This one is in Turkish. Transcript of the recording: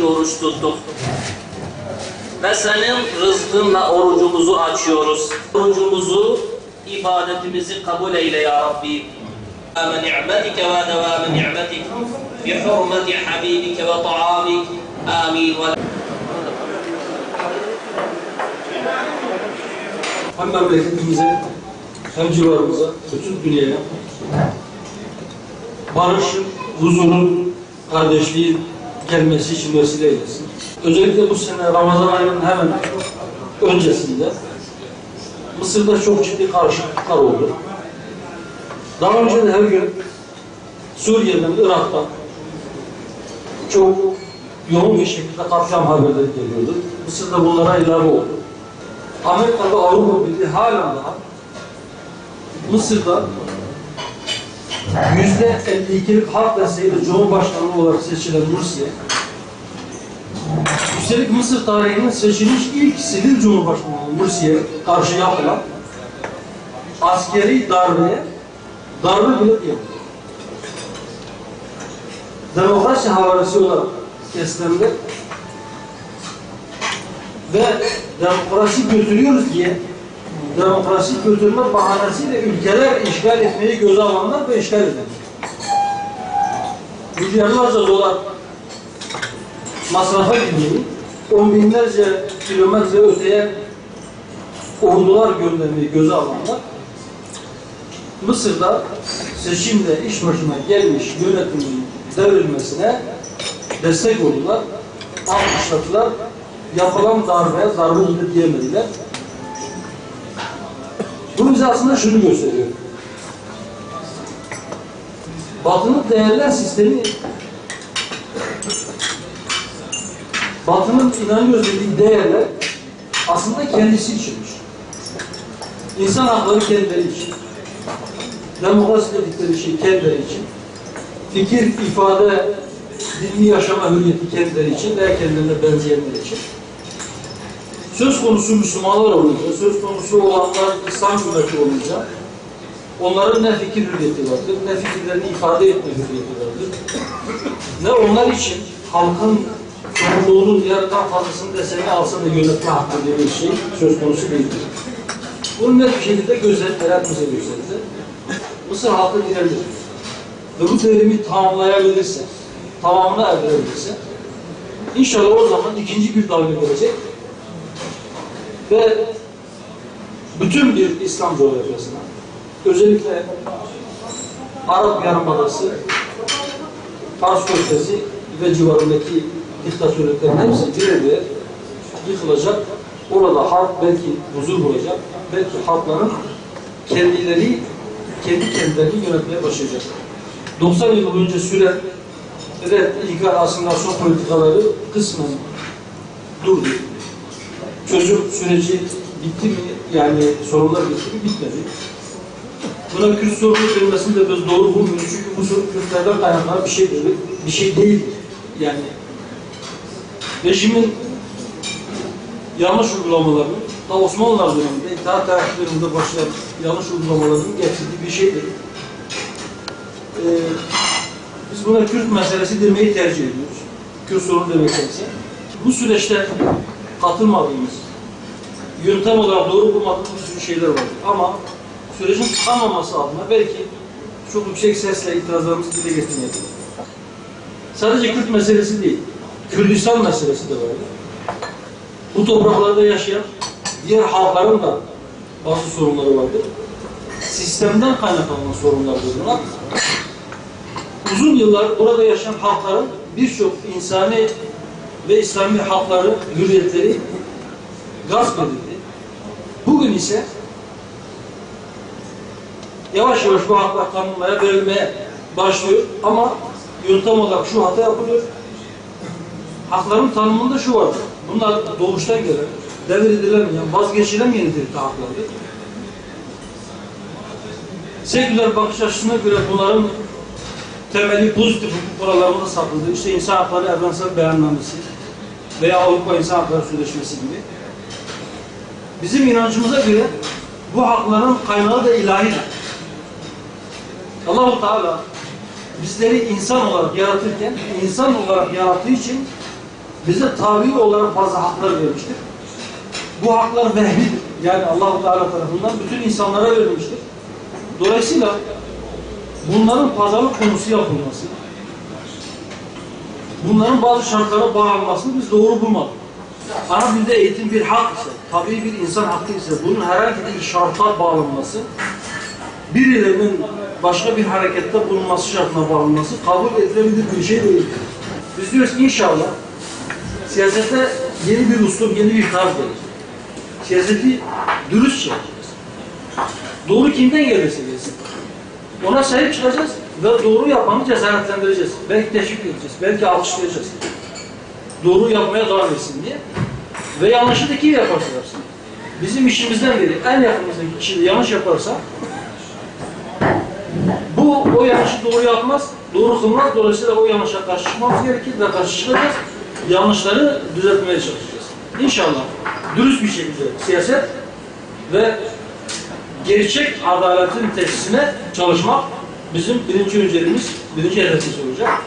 oruç tuttuk. Ve senin rızkınla orucumuzu açıyoruz. Orucumuzu, ibadetimizi kabul eyle ya Rabbi. Ve ni'metike ve devâme ni'metik bi hurmeti habibike ve ta'amik. Amin. Hem memleketimize, hem civarımıza, bütün dünyaya barışın, huzurun, kardeşliğin gelmesi için vesile eylesin. Özellikle bu sene Ramazan ayının hemen öncesinde Mısır'da çok ciddi karışıklıklar oldu. Daha önce de her gün Suriye'den, Irak'tan çok yoğun bir şekilde katliam haberleri geliyordu. Mısır'da bunlara ilave oldu. Amerika ve Avrupa Birliği halen daha Mısır'da %52'lik halk desteğiyle Cumhurbaşkanı olarak seçilen Mursi'ye, üstelik Mısır tarihinin seçilmiş ilk sivil Cumhurbaşkanı Mursi'ye karşı yapılan askeri darbeye darbe bile yapıldı. Demokrasi havarisi olarak kesilenler ve demokrasi götürüyoruz diye demokrasi götürme bahanesiyle ülkeler işgal etmeyi göze alanlar ve işgal edenler. Milyarlarca dolar masrafa girmeyi, on binlerce kilometre öteye ordular göndermeyi göze alanlar, Mısır'da seçimde iş başına gelmiş yönetimin devrilmesine destek oldular, alkışladılar, yapılan darbeye darbe bile diyemediler. Bu bize aslında şunu gösteriyor. Batı'nın değerler sistemi, Batı'nın inanıyoruz dediği değerler aslında kendisi içinmiş. İnsan hakları kendileri için, demokrasi dedikleri şey kendileri için, fikir, ifade, dini yaşama hürriyeti kendileri için veya kendilerine benzeyenler için. Söz konusu Müslümanlar olunca, söz konusu olanlar İslam ümmeti olunca, onların ne fikir hürriyeti vardır, ne fikirlerini ifade etme hürriyeti vardır, ne onlar için halkın sorumluluğunun yarıdan fazlasını deseni alsa da yönetme hakkı diye bir şey söz konusu değildir. Bunu net bir şekilde hayatımıza gösterir. Mısır halkı direnir. Ve bu devrimi tamamlayabilirse, tamamını erdirebilirse, İnşallah o zaman ikinci bir dalga gelecek ve bütün bir İslam coğrafyasına, özellikle Arap Yarımadası, Fars Körfezi ve civarındaki diktatörlüklerin hepsi birer birer yıkılacak. Orada halk belki huzur bulacak, belki halkların kendilerini yönetmeye başlayacak. 90 yıl boyunca süren ilgal asimilasyon politikaları kısmen durdu. Çözüm süreci bitti mi? Yani sorunlar bitti mi? Bitmedi. Buna Kürt sorunu verilmesini de biz doğru bulmuyoruz. Çünkü bu sorun Kürtlerden kaynaklanan bir şey değil. Yani rejimin yanlış uygulamalarının, da Osmanlılar döneminde, İttihat Terakkilerinde başlayan yanlış uygulamalarının getirdiği bir şeydir. Biz buna Kürt meselesi demeyi tercih ediyoruz. Kürt sorunu demektense. Bu süreçte katılmadığımız, yöntem olarak doğru bulmadığımız bir sürü şeyler var. Ama sürecin tıkanmaması adına belki çok yüksek sesle itirazlarımızı dile getirmeyelim. Sadece Kürt meselesi değil, Kürdistan meselesi de var. Bu topraklarda yaşayan diğer halkların da bazı sorunları vardır. Sistemden kaynaklanan sorunlar bunlar. Uzun yıllar burada yaşayan halkların birçok insani ve İslami hakları, hürriyetleri gasp edildi. Bugün ise yavaş yavaş bu haklar tanınmaya, verilmeye başlıyor ama yöntem olarak şu hata yapılıyor. Hakların tanımında şu vardır. Bunlar doğuştan gelen, devredilemeyen, vazgeçilemeyen haklardır. Seküler bakış açısına göre bunların temeli pozitif hukuk kurallarında saklıdır. İşte İnsan Hakları Evrensel Beyannamesi veya Avrupa İnsan Hakları Sözleşmesi gibi. Bizim inancımıza göre bu hakların kaynağı da ilahidir. Allah-u Teala bizleri insan olarak yaratırken, insan olarak yarattığı için bize tabi olarak fazla haklar vermiştir. Bu haklar vehbidir. Yani Allah-u Teala tarafından bütün insanlara verilmiştir. Dolayısıyla bunların pazarlık konusu yapılması, bunların bazı şartlara bağlanmasını biz doğru bulmadık. Ana dilde eğitim bir hak ise, tabii bir insan hakkı ise bunun herhangi bir şarta bağlanması, birilerinin başka bir harekette bulunması şartına bağlanması kabul edilebilir bir şey değil. Biz diyoruz ki inşallah siyasete yeni bir usul, yeni bir tarz gelecek. Siyaseti dürüst çekeceğiz. Doğru kimden gelirse gelsin. Ona sahip çıkacağız ve doğru yapanı cesaretlendireceğiz. Belki teşvik edeceğiz, belki alkışlayacağız. Doğru yapmaya devam etsin diye. Ve yanlışı da kim yaparsa yapsın. Bizim işimizden biri en yakınımızdaki kişi de yanlış yaparsa o yanlışı doğru yapmaz, doğru kılmaz. Dolayısıyla o yanlışa karşı çıkmamız gerekir ve karşı çıkacağız. Yanlışları düzeltmeye çalışacağız. İnşallah dürüst bir şekilde siyaset ve gerçek adaletin tesisine çalışmak bizim birinci önceliğimiz, birinci hedefimiz olacak.